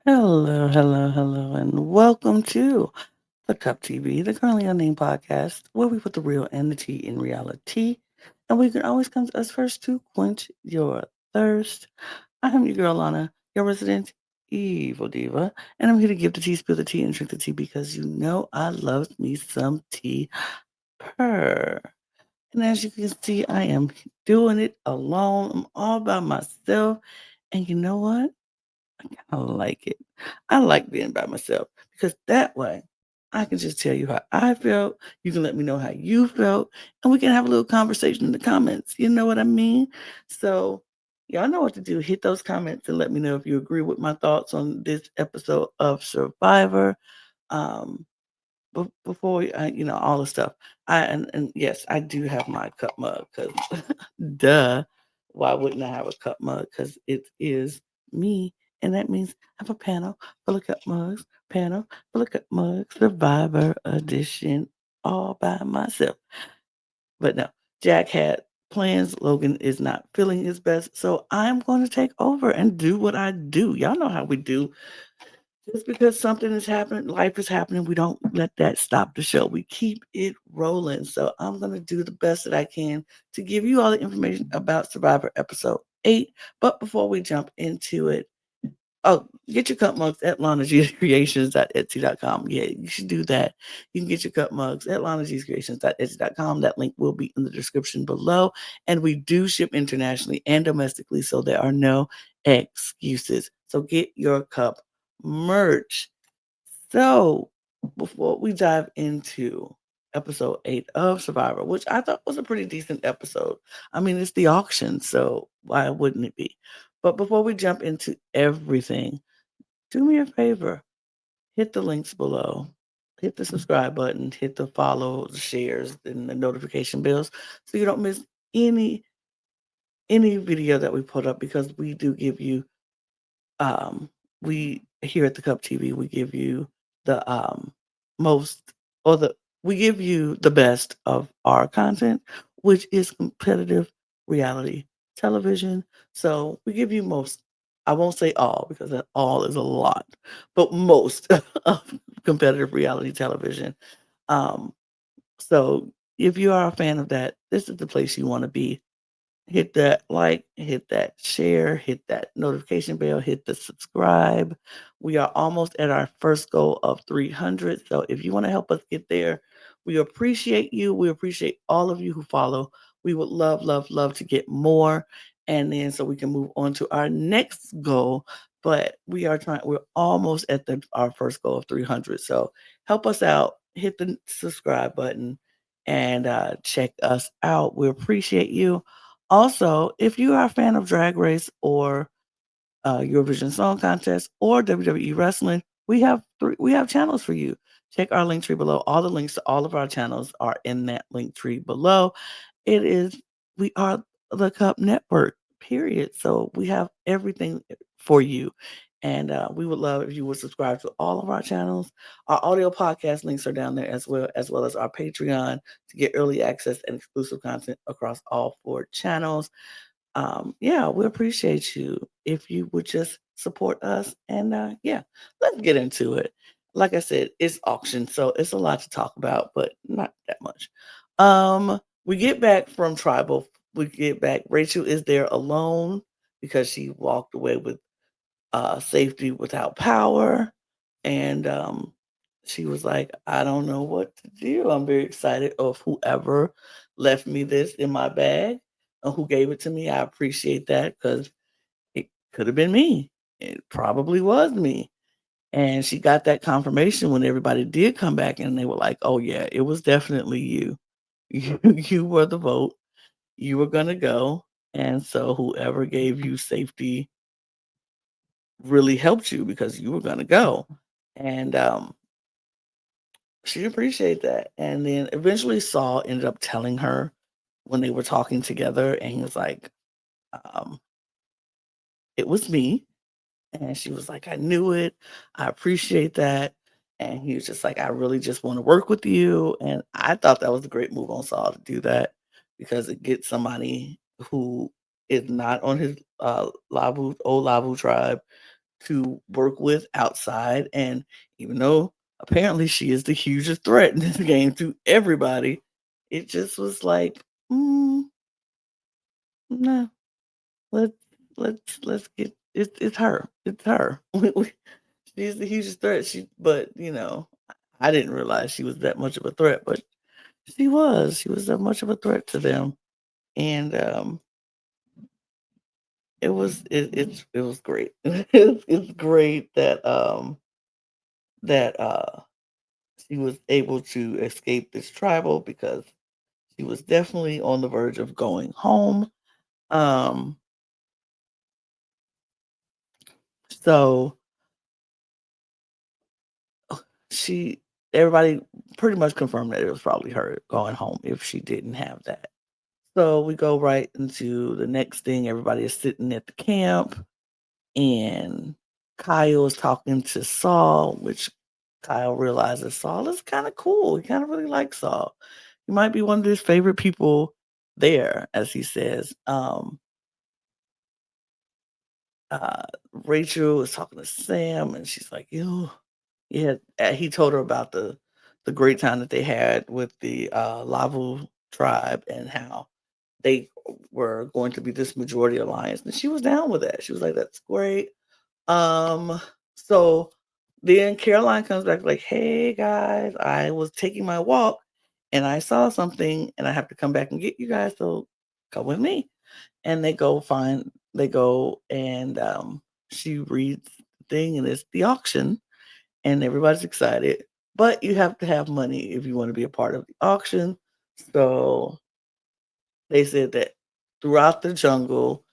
Hello, hello, hello, and welcome to the Cup TV, the Currently Unnamed Podcast, where we put the real and the tea in reality. And we can always come to us first to quench your thirst. I am your girl, Lana, your resident evil diva, and I'm here to give the tea, spill the tea, and drink the tea because you know I love me some tea purr. And as you can see, I am doing it alone. I'm all by myself. And you know what? I like it. I like being by myself because that way I can just tell you how I felt. You can let me know how you felt, and we can have a little conversation in the comments. You know what I mean? So, y'all know what to do. Hit those comments and let me know if you agree with my thoughts on this episode of Survivor. Um, before all the stuff. And yes, I do have my cup mug because duh, why wouldn't I have a cup mug? Because it is me, and that means I have a panel full of cup mugs, panel full of cup mugs, Survivor edition, all by myself. But no, Jack had plans. Logan is not feeling his best, so I'm going to take over and do what I do. Y'all know how we do. Just because something is happening, life is happening, we don't let that stop the show. We keep it rolling. So I'm going to do the best that I can to give you all the information about Survivor episode 8. But before we jump into it, oh, get your cup mugs at lanagcreations.etsy.com. Yeah, you should do that. You can get your cup mugs at lanagcreations.etsy.com. That link will be in the description below. And we do ship internationally and domestically, so there are no excuses. So get your cup merch. So before we dive into episode 8 of Survivor, which I thought was a pretty decent episode. I mean, it's the auction, so why wouldn't it be? But before we jump into everything, do me a favor, hit the links below, hit the subscribe button, hit the follow, the shares, and the notification bells so you don't miss any any video that we put up because we do give you we here at the Cup TV, we give you the most or the we give you the best of our content, which is competitive reality television. So we give you most, I won't say all because that all is a lot, but most of competitive reality television. Um, so if you are a fan of that, this is the place you want to be. Hit that like, hit that share, hit that notification bell, hit the subscribe. We are almost at our first goal of 300. So if you want to help us get there, we appreciate you. We appreciate all of you who follow. We would love, love, love to get more. And then so we can move on to our next goal. But we're almost at our first goal of 300. So help us out. Hit the subscribe button and check us out. We appreciate you. Also, if you are a fan of Drag Race or Eurovision Song Contest or WWE Wrestling, we have channels for you. Check our link tree below. All the links to all of our channels are in that link tree below. It is we are the Cup Network, period. So we have everything for you. And we would love if you would subscribe to all of our channels. Our audio podcast links are down there as well as our Patreon to get early access and exclusive content across all 4 channels. Yeah, we appreciate you if you would just support us. And yeah, let's get into it. Like I said, it's auction, so it's a lot to talk about, but not that much. We get back from tribal. We get back. Rachel is there alone because she walked away with safety without power. And she was like, I don't know what to do. I'm very excited of whoever left me this in my bag and who gave it to me. I appreciate that because it could have been me. It probably was me. And she got that confirmation when everybody did come back and they were like, oh, yeah, it was definitely you. You were the vote. You were going to go. And so whoever gave you safety really helped you because you were gonna go. And she appreciated that. And then eventually Saul ended up telling her when they were talking together, and he was like, um, it was me. And she was like, I knew it. I appreciate that. And he was just like, I really just want to work with you. And I thought that was a great move on Saul to do that because it gets somebody who is not on his Labu old Labu tribe to work with outside. And even though apparently she is the hugest threat in this game to everybody, it just was like, no, let's let's get it's her. It's her. She's the hugest threat. But I didn't realize she was that much of a threat, but she was. She was that much of a threat to them. And it was great. It's great that she was able to escape this tribal because she was definitely on the verge of going home. Um, so she everybody pretty much confirmed that it was probably her going home if she didn't have that. So we go right into the next thing. Everybody is sitting at the camp, and Kyle is talking to Saul, which Kyle realizes Saul is kind of cool. He kind of really likes Saul. He might be one of his favorite people there, as he says. Rachel is talking to Sam, and she's like, "You, yeah." He told her about the great time that they had with the Lavu tribe and how they were going to be this majority alliance, and she was down with that. She was like, "That's great." Um, so then Caroline comes back like, "Hey guys, I was taking my walk and I saw something and I have to come back and get you guys, so come with me." And they go and she reads the thing and it's the auction and everybody's excited. But you have to have money if you want to be a part of the auction. So they said that throughout the jungle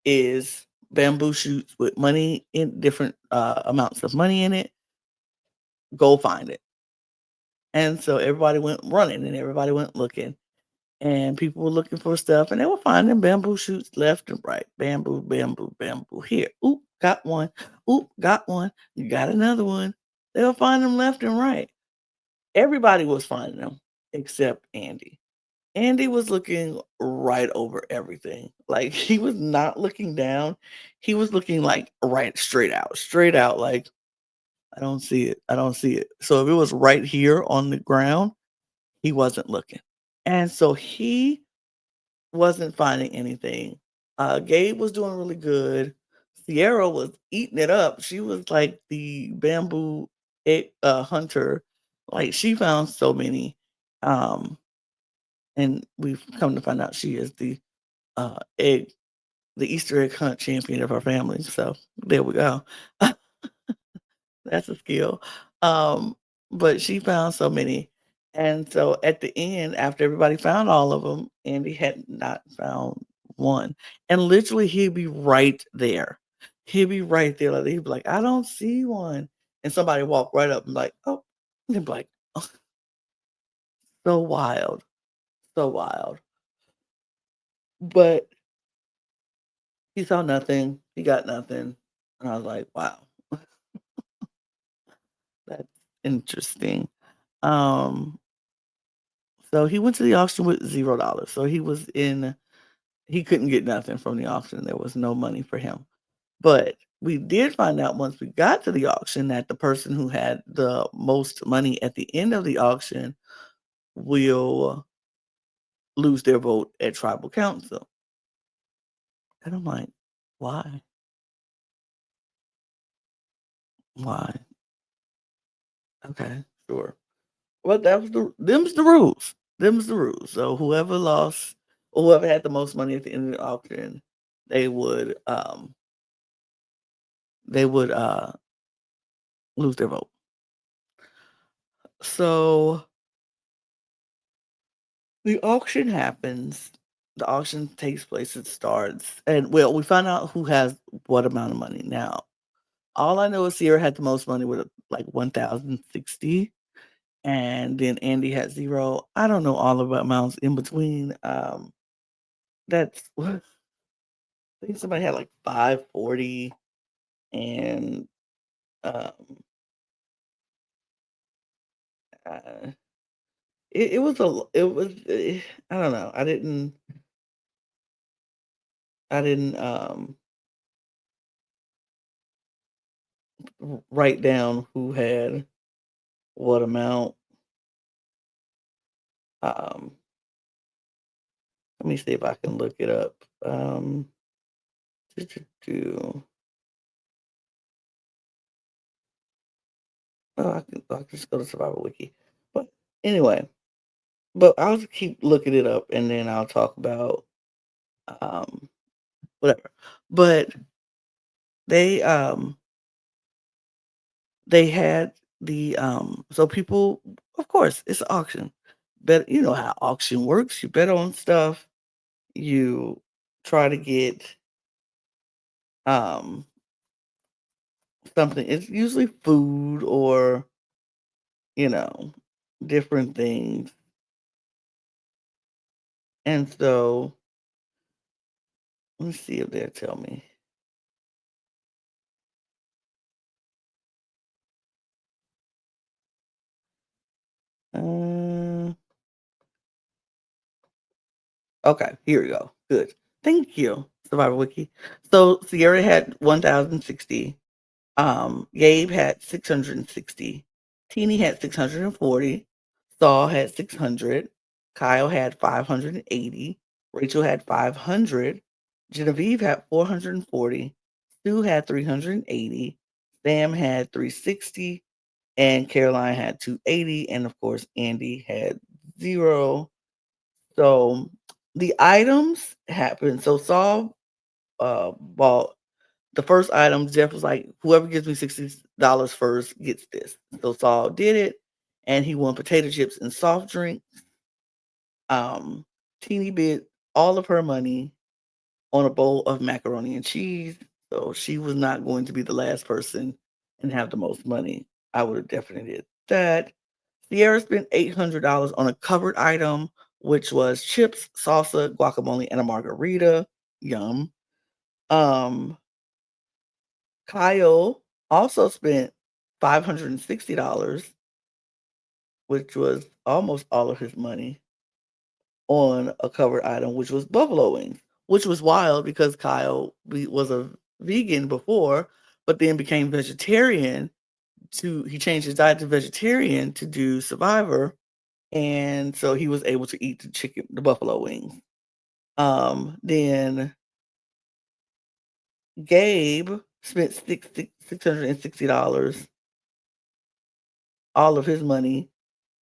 is bamboo shoots with money in different amounts of money in it. Go find it. And so everybody went running and everybody went looking. And people were looking for stuff and they were finding bamboo shoots left and right. Bamboo, bamboo, bamboo. Here. Oop, got one. Oop, got one. You got another one. They were finding them left and right. Everybody was finding them except Andy. Andy was looking right over everything. Like he was not looking down. He was looking like right straight out. Like, I don't see it. I don't see it. So if it was right here on the ground, he wasn't looking. And so he wasn't finding anything. Gabe was doing really good. Sierra was eating it up. She was like the bamboo hunter. Like she found so many. Um, and we've come to find out she is egg, the Easter egg hunt champion of our family. So there we go. That's a skill. Um, but she found so many. And so at the end, after everybody found all of them, Andy had not found one. And literally he'd be right there. He'd be right there. Like he'd be like, I don't see one. And somebody walk right up and like, oh, and they'd be like, oh, so wild. So wild. But he saw nothing. He got nothing. And I was like, wow, that's interesting. Um, So he went to the auction with $0. So he couldn't get nothing from the auction. There was no money for him. But we did find out once we got to the auction that the person who had the most money at the end of the auction will lose their vote at tribal council. And I'm like, why? Why? Okay, sure. Well, that was them's the rules. Them's the rules. So whoever lost or whoever had the most money at the end of the auction, they would um they would lose their vote. So the auction happens. The auction takes place. It starts, and well, we find out who has what amount of money. Now, all I know is Sierra had the most money with like 1,060, and then Andy had zero. I don't know all of the amounts in between. That's I think somebody had like 540, and um, uh, it was it was I don't know. I didn't write down who had what amount. Um, Let me see if I can look it up. Do, do, do. Oh, I can just go to Survivor Wiki. But anyway, but I'll just keep looking it up and then I'll talk about um whatever. But they um they had so people, of course it's an auction. Bet you know how auction works. You bet on stuff, you try to get um something. It's usually food or, you know, different things. And so let me see if they'll tell me. Uh, okay, here we go. Good. Thank you, Survivor Wiki. So Sierra had 1,060. Gabe had 660. Teeny had 640. Saul had 600. Kyle had 580. Rachel had 500. Genevieve had 440. Stu had 380. Sam had 360. And Caroline had 280. And of course, Andy had zero. So the items happened. So Saul bought the first item. Jeff was like, "Whoever gives me $60 first gets this." So Saul did it, and he won potato chips and soft drink. Um, Teeny bid all of her money on a bowl of macaroni and cheese. So she was not going to be the last person and have the most money. I would have definitely did that. Sierra spent $800 on a covered item, which was chips, salsa, guacamole, and a margarita. Yum. Um, Kyle also spent $560, which was almost all of his money, on a covered item, which was buffalo wings, which was wild because Kyle was a vegan before, but then became vegetarian. He changed his diet to vegetarian to do Survivor, and so he was able to eat the buffalo wings. Then Gabe spent $660, all of his money,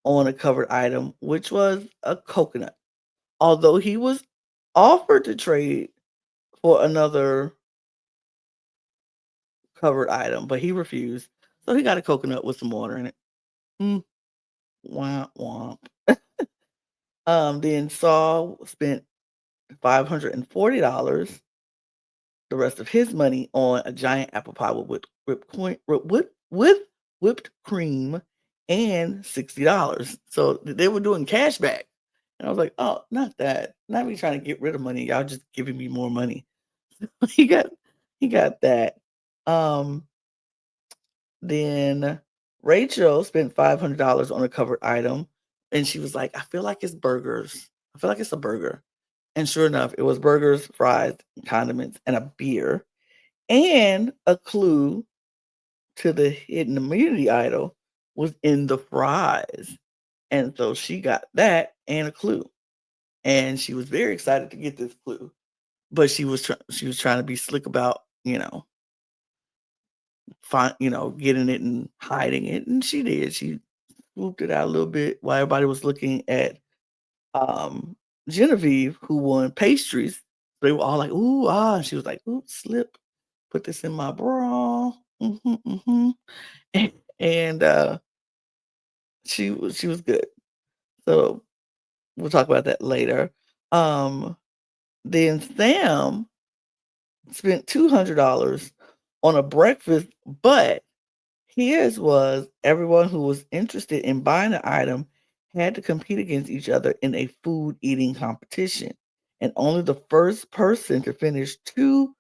on a covered item, which was a coconut. Although he was offered to trade for another covered item, but he refused. So he got a coconut with some water in it. Mm, womp womp. Then Saul spent $540, the rest of his money, on a giant apple pie with whipped cream and $60. So they were doing cash back. And I was like, oh, not that. Not me trying to get rid of money. Y'all just giving me more money. he got he got that. Um, then Rachel spent $500 on a covered item, and she was like, "I feel like it's burgers. I feel like it's a burger." And sure enough, it was burgers, fries, condiments, and a beer, and a clue to the hidden immunity idol was in the fries. And so she got that and a clue, and she was very excited to get this clue. But she was trying to be slick about, getting it and hiding it, and she did. She swooped it out a little bit while everybody was looking at um Genevieve, who won pastries. They were all like, "Ooh, ah," and she was like, "Oops, slip. Put this in my bra." And she was good. So we'll talk about that later. Um, then Sam spent $200 on a breakfast, but his was everyone who was interested in buying the item had to compete against each other in a food eating competition. And only the first person to finish two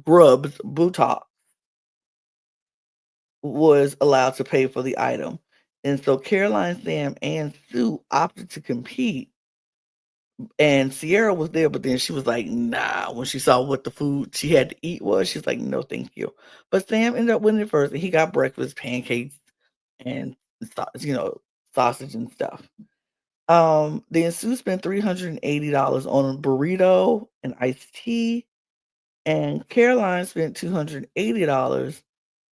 grubs, buttocks, was allowed to pay for the item. And so Caroline, Sam, and Sue opted to compete And Sierra was there, but then she was like, "Nah." When she saw what the food she had to eat was, she's like, "No, thank you." But Sam ended up winning it first, and he got breakfast, pancakes, and sausage and stuff. Then Sue spent $380 on a burrito and iced tea, and Caroline spent $280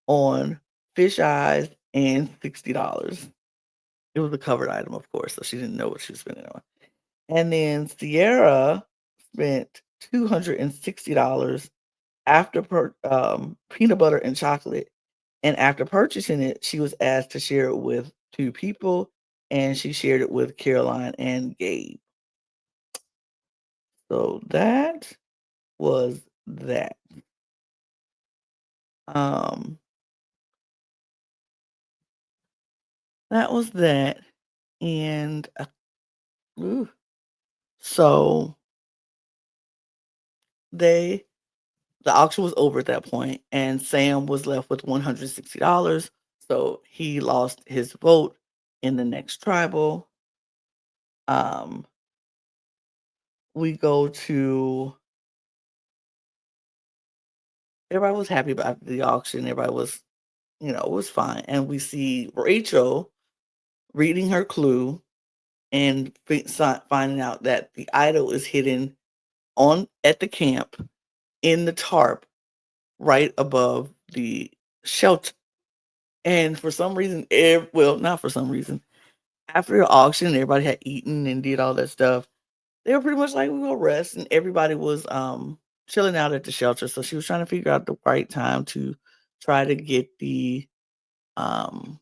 on fish eyes and $60. It was a covered item, of course, so she didn't know what she was spending on. And then Sierra spent $260 after peanut butter and chocolate. And after purchasing it, she was asked to share it with 2 people, and she shared it with Caroline and Gabe. So that was that. Um, that was that. And ooh, so they the auction was over at that point, and Sam was left with $160. So he lost his vote in the next tribal. Um, we go to everybody was happy about the auction. Everybody was, it was fine. And we see Rachel reading her clue and finding out that the idol is hidden on at the camp in the tarp right above the shelter. And for some reason, well, not for some reason, after the auction, everybody had eaten and did all that stuff. They were pretty much like, "We go rest," and everybody was, chilling out at the shelter, so she was trying to figure out the right time to try to get the, um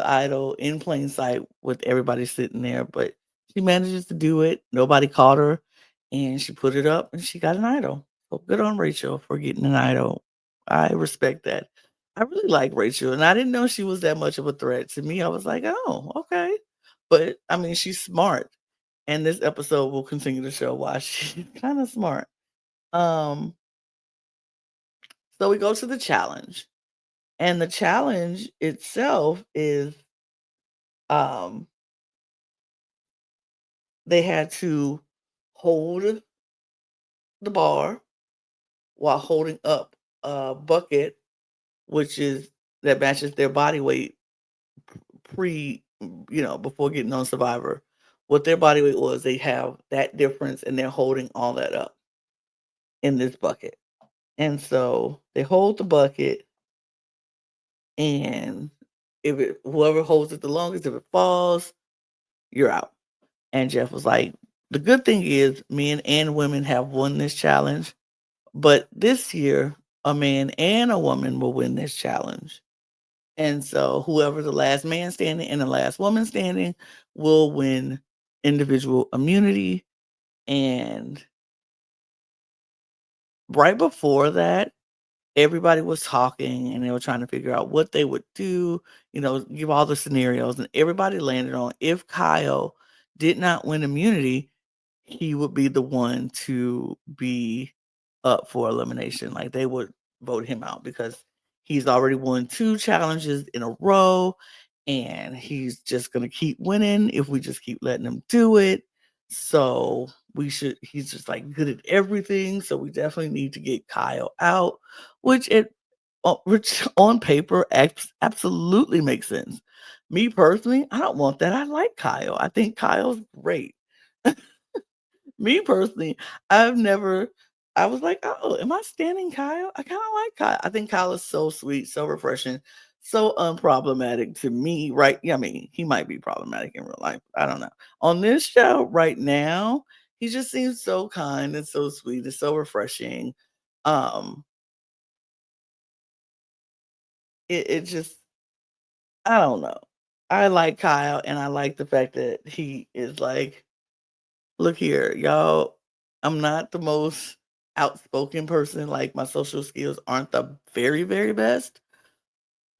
idol in plain sight with everybody sitting there, but she manages to do it. Nobody caught her, and she put it up, and she got an idol. So good on Rachel for getting an idol. I respect that. I really like Rachel, and I didn't know she was that much of a threat. To me, I was like, "Oh, okay." But, I mean, she's smart, and this episode will continue to show why she's kinda smart. Um, so we go to the challenge, and the challenge itself is, um they had to hold the bar while holding up a bucket, which is that matches their body weight before getting on Survivor. What their body weight was, they have that difference and they're holding all that up in this bucket. And so they hold the bucket, and whoever holds it the longest, if it falls, you're out. And Jeff was like, the good thing is men and women have won this challenge. But this year, a man and a woman will win this challenge. And so whoever the last man standing and the last woman standing will win individual immunity. And right before that, everybody was talking and they were trying to figure out what they would do, give all the scenarios. And everybody landed on if Kyle did not win immunity, he would be the one to be up for elimination. Like they would vote him out because he's already won 2 challenges in a row and he's just going to keep winning if we just keep letting him do it. So he's just like good at everything. So we definitely need to get Kyle out, which on paper absolutely makes sense. Me personally, I don't want that. I like Kyle. I think Kyle's great. Me personally, I've never I was like, "Oh, am I standing Kyle?" I kinda like Kyle. I think Kyle is so sweet, so refreshing, so unproblematic to me, right? Yeah, I mean, he might be problematic in real life, I don't know. On this show right now, he just seems so kind and so sweet and so refreshing. Um, it just I don't know. I like Kyle, and I like the fact that he is like, "Look here, y'all, I'm not the most outspoken person, like, my social skills aren't the very, very best,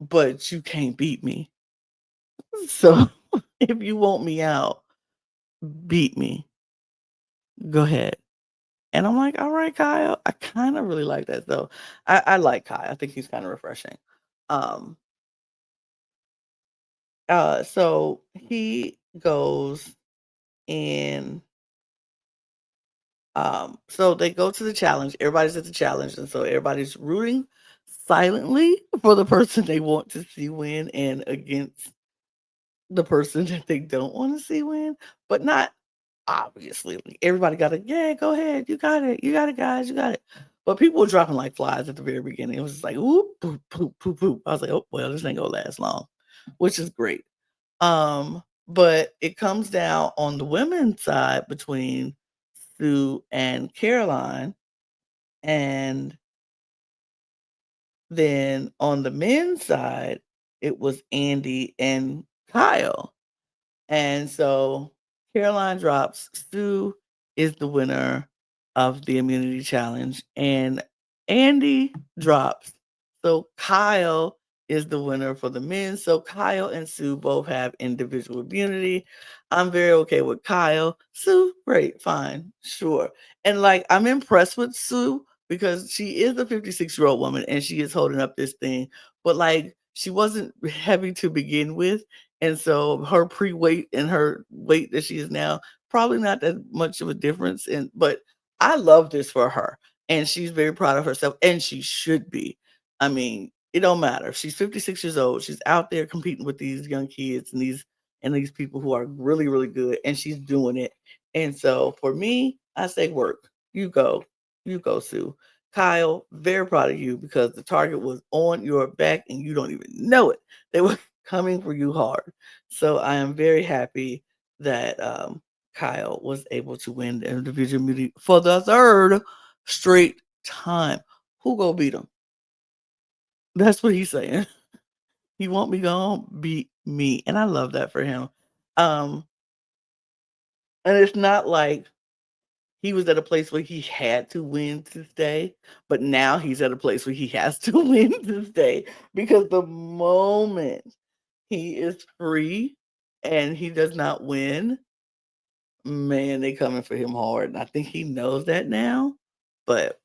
but you can't beat me. So, if you want me out, beat me. Go ahead." And I'm like, "Alright, Kyle." I kinda really like that, though. I like Kyle. I think he's kinda refreshing. Um, so he goes And so they go to the challenge. Everybody's at the challenge, and so everybody's rooting silently for the person they want to see win and against the person that they don't want to see win, but not obviously. Like, everybody got it. Yeah, go ahead. You got it, guys. You got it. But people were dropping like flies at the very beginning. It was just like, oop, poop, poop, poop, poop. I was like, oh, well, this ain't gonna last long, which is great. But it comes down on the women's side between Sue and Caroline, and then on the men's side, it was Andy and Kyle. And so Caroline drops. Stu is the winner of the immunity challenge, and Andy drops. So Kyle is the winner for the men. So Kyle and Sue both have individual immunity. I'm very okay with Kyle. Sue, great, fine, sure. And like I'm impressed with Sue because she is a 56-year-old woman and she is holding up this thing. But like she wasn't heavy to begin with, and so her pre-weight and her weight that she is now, probably not that much of a difference. But I love this for her. And she's very proud of herself. And she should be. I mean, it don't matter. She's 56 years old. She's out there competing with these young kids and these people who are really, really good. And she's doing it. And so for me, I say work. You go. You go, Sue. Kyle, very proud of you because the target was on your back and you don't even know it. They were coming for you hard. So I am very happy that Kyle was able to win the individual immunity for the third straight time. Who go beat him? That's what he's saying. He want me gone beat me, and I love that for him. Um, and it's not like he was at a place where he had to win to stay, but now he's at a place where he has to win to stay because the moment he is free and he does not win, man, they coming for him hard, and I think he knows that now, but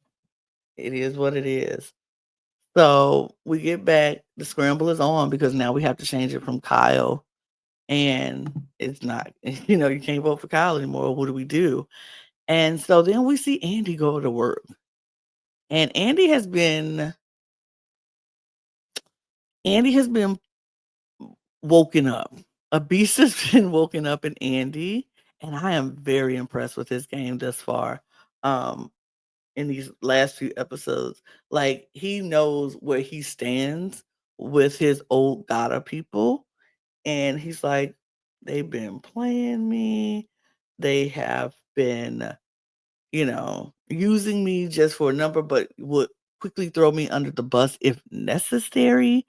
it is what it is. So, we get back, the scramble is on because now we have to change it from Kyle, and it's not you can't vote for Kyle anymore, what do we do? And so then we see Andy go to work, and Andy has been woken up. A beast has been woken up in Andy, and I am very impressed with his game thus far. Um, in these last few episodes. Like he knows where he stands with his old Gata people. And he's like, they've been playing me. They have been, using me just for a number, but would quickly throw me under the bus if necessary.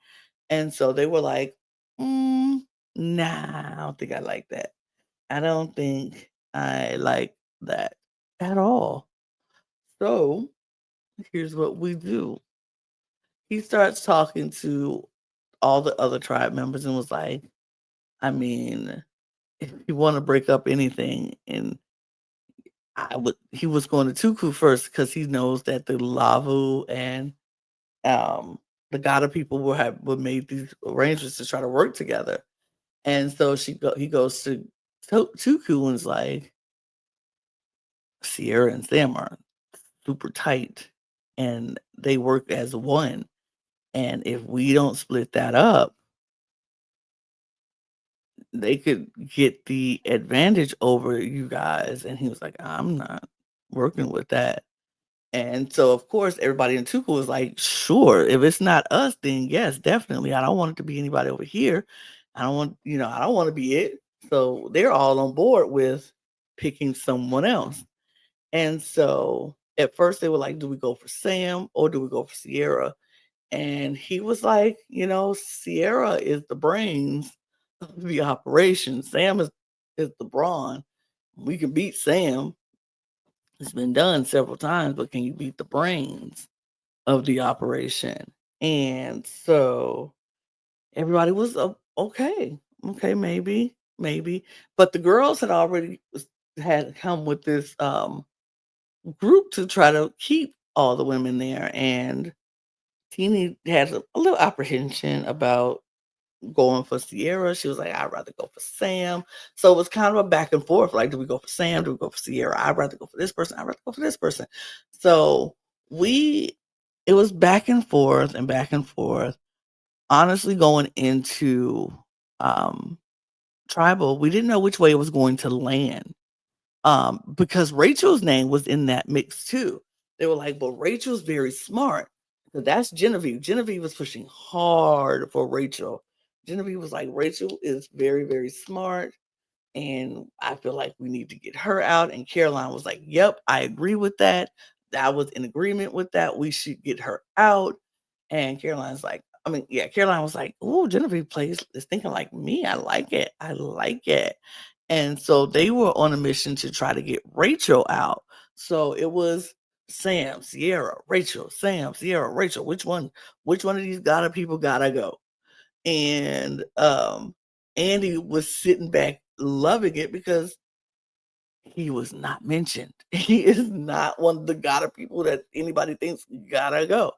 And so they were like, nah, I don't think I like that. I don't think I like that at all. So here's what we do. He starts talking to all the other tribe members and was like, I mean, if you want to break up anything, and he was going to Tuku first because he knows that the Lavu and um the Gada people will made these arrangements to try to work together. And so he goes to Tuku and is like, Sierra and Sam are super tight and they work as one. And if we don't split that up, they could get the advantage over you guys. And he was like, I'm not working with that. And so, of course, everybody in Tuka was like, sure, if it's not us, then yes, definitely. I don't want it to be anybody over here. I don't want to be it. So they're all on board with picking someone else. And so at first they were like, do we go for Sam or do we go for Sierra? And he was like, Sierra is the brains of the operation. Sam is the brawn. We can beat Sam. It's been done several times, but can you beat the brains of the operation? And so everybody was okay. Okay, maybe. But the girls had already had come with this group to try to keep all the women there. And Teeny had a little apprehension about going for Sierra. She was like, I'd rather go for Sam. So it was kind of a back and forth. Like, do we go for Sam? Do we go for Sierra? I'd rather go for this person. I'd rather go for this person. So we, it was back and forth and back and forth. Honestly, going into um, tribal, we didn't know which way it was going to land, because Rachel's name was in that mix too. They were like, "But Rachel's very smart." So that's Genevieve. Genevieve was pushing hard for Rachel. Genevieve was like, "Rachel is very, very smart, and I feel like we need to get her out." And Caroline was like, "Yep, I agree with that. I was in agreement with that. We should get her out." And Caroline's like, I mean, yeah, Caroline was like, "Oh, Genevieve plays is thinking like me. I like it. I like it." And so they were on a mission to try to get Rachel out. So it was Sam, Sierra, Rachel, Sam, Sierra, Rachel. Which one of these gotta people gotta go? And Andy was sitting back loving it because he was not mentioned. He is not one of the gotta people that anybody thinks gotta go.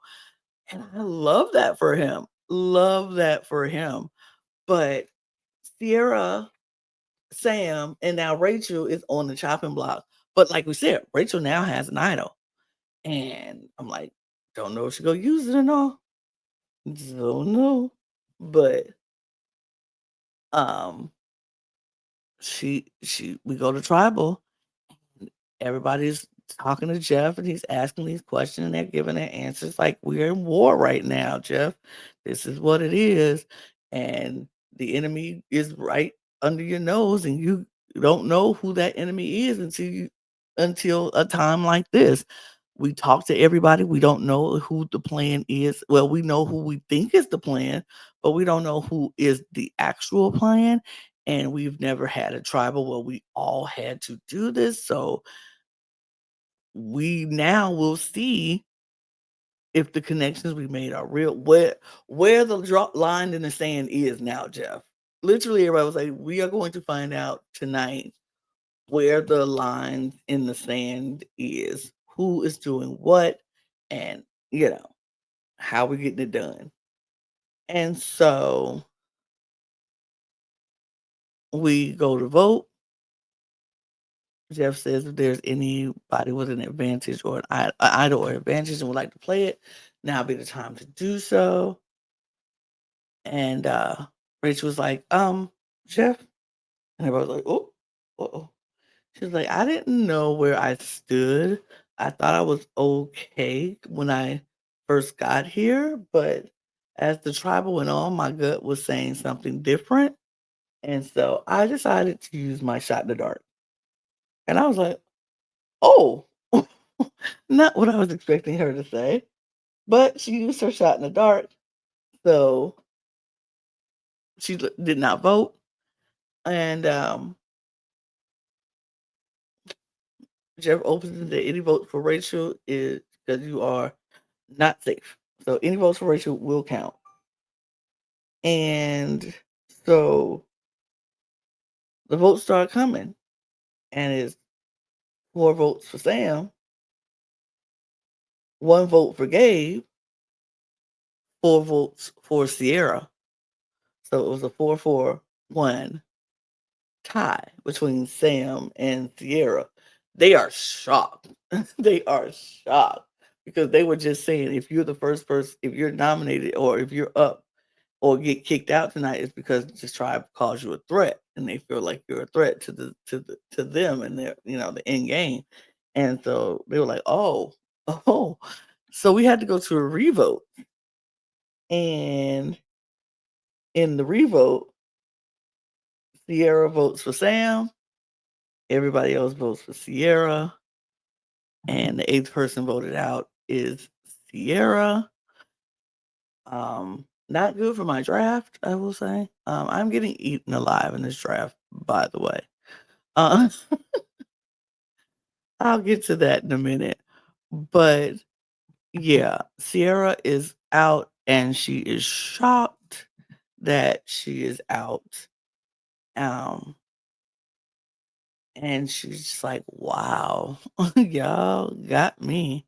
And I love that for him. Love that for him. But Sierra, Sam, and now Rachel is on the chopping block. But like we said, Rachel now has an idol. And I'm like, don't know if she gonna use it or not. Don't know. But um she we go to tribal. Everybody's talking to Jeff and he's asking these questions and they're giving their answers like we're in war right now, Jeff. This is what it is. And the enemy is right under your nose and you don't know who that enemy is until a time like this. We talk to everybody. We don't know who the plan is. Well, we know who we think is the plan, but we don't know who is the actual plan. And we've never had a tribal where we all had to do this. So we now will see if the connections we made are real. Where the drop line in the sand is now, Jeff. Literally, everybody was like, "We are going to find out tonight where the line in the sand is, who is doing what, and you know how we getting it done." And so we go to vote. Jeff says if there's anybody with an advantage or an idol or advantage and would like to play it, now be the time to do so. And Rachel was like, Jeff, and everybody was like, "Oh, uh-oh." She was like, "I didn't know where I stood. I thought I was okay when I first got here, but as the tribal went on, my gut was saying something different. And so I decided to use my shot in the dark." And I was like, "Oh, not what I was expecting her to say." But she used her shot in the dark. So she did not vote. And Jeff opens it that any vote for Rachel is because you are not safe. So any votes for Rachel will count. And so the votes start coming. And it's 4 votes for Sam, 1 vote for Gabe, 4 votes for Sierra. So it was a 4-4-1 tie between Sam and Sierra. They are shocked. They are shocked because they were just saying if you're the first person, if you're nominated or if you're up or get kicked out tonight, it's because this tribe calls you a threat and they feel like you're a threat to them and their the end game. And so they were like, "Oh, oh." So we had to go to a revote. And in the revote, Sierra votes for Sam, everybody else votes for Sierra, and the eighth person voted out is Sierra. Not good for my draft, I will say. I'm getting eaten alive in this draft, by the way. Uh, I'll get to that in a minute. But yeah, Sierra is out and she is shocked that she is out. Um, and she's just like, "Wow, y'all got me.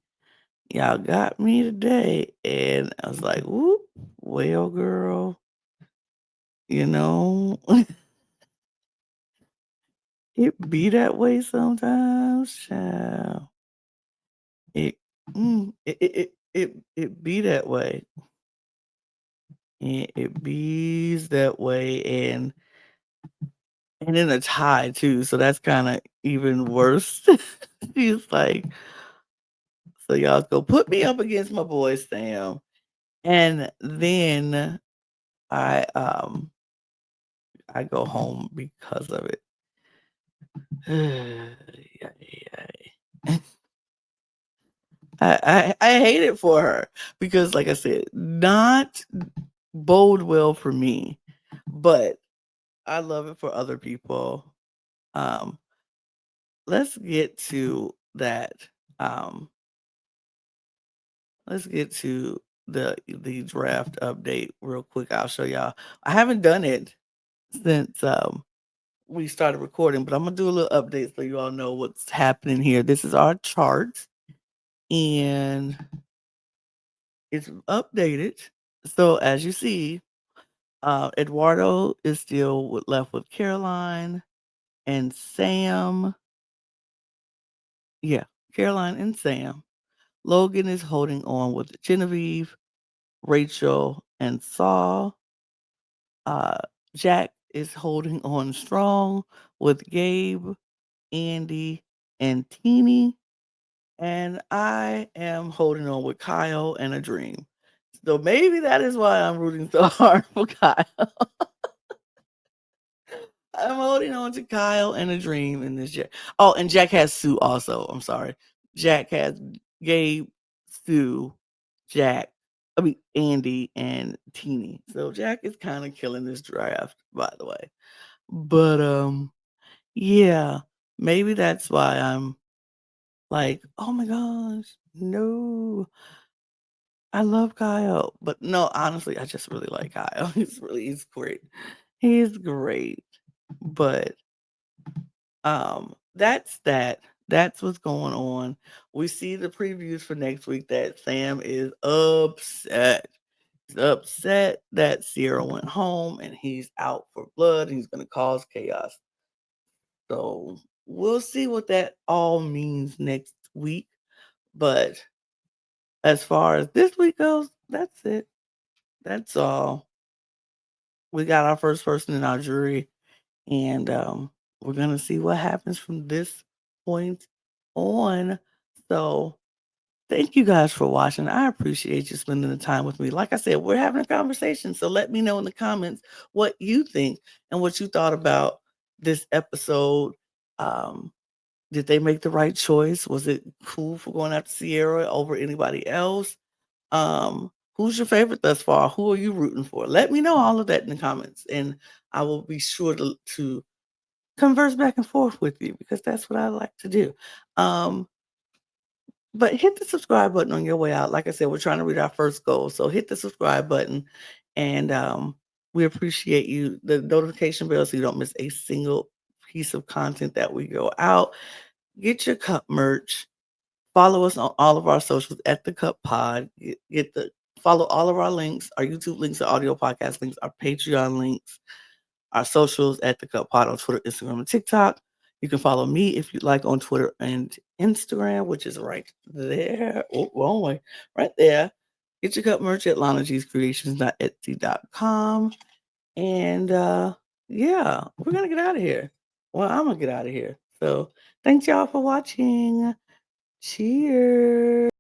Y'all got me today." And I was like, "Whoop, well, girl." you know, it be that way sometimes, child. It, it be that way. It bees that way, and then it's high too, so that's kinda even worse. She's like, "So y'all go put me up against my boy Sam," and then I, um, I go home because of it. Ay, ay, ay. I hate it for her because, like I said, not bode well for me, but I love it for other people. Um, let's get to that. Um, let's get to the draft update real quick. I'll show y'all. I haven't done it since we started recording, but I'm gonna do a little update so you all know what's happening here. This is our chart, and it's updated. So as you see, Eduardo is still left with Caroline and Sam. Yeah, Caroline and Sam. Logan is holding on with Genevieve, Rachel, and Saul. Uh, Jack is holding on strong with Gabe, Andy, and Teeny. And I am holding on with Kyle and a dream. So maybe that is why I'm rooting so hard for Kyle. I'm holding on to Kyle and a dream in this Jack. Oh, and Jack has Sue also. I'm sorry. Jack has Gabe, Sue, Jack. I mean Andy and Teeny. So Jack is kind of killing this draft, by the way. But yeah, maybe that's why I'm like, oh my gosh, no. I love Kyle. But no, honestly, I just really like Kyle. He's great. He's great. But that's that. That's what's going on. We see the previews for next week that Sam is upset. He's upset that Sierra went home and he's out for blood and he's going to cause chaos. So we'll see what that all means next week. But as far as this week goes, that's it. That's all. We got our first person in our jury, and we're gonna see what happens from this point on. So thank you guys for watching. I appreciate you spending the time with me. Like I said, we're having a conversation. So let me know in the comments what you think and what you thought about this episode. Um, did they make the right choice? Was it cool for going after Sierra over anybody else? Who's your favorite thus far? Who are you rooting for? Let me know all of that in the comments, and I will be sure to converse back and forth with you because that's what I like to do. Um, but hit the subscribe button on your way out. Like I said, we're trying to reach our first goal, so hit the subscribe button, and we appreciate you. The notification bell so you don't miss a single piece of content that we go out. Get your cup merch. Follow us on all of our socials at the Cup Pod. Get the follow all of our links, our YouTube links, our audio podcast links, our Patreon links, our socials at the Cup Pod on Twitter, Instagram, and TikTok. You can follow me if you'd like on Twitter and Instagram, which is right there. Oh, wrong way. Right there. Get your cup merch at lanag'screations.etsy.com. And yeah, we're gonna get out of here. Well, I'm gonna get out of here. So thanks y'all for watching. Cheers.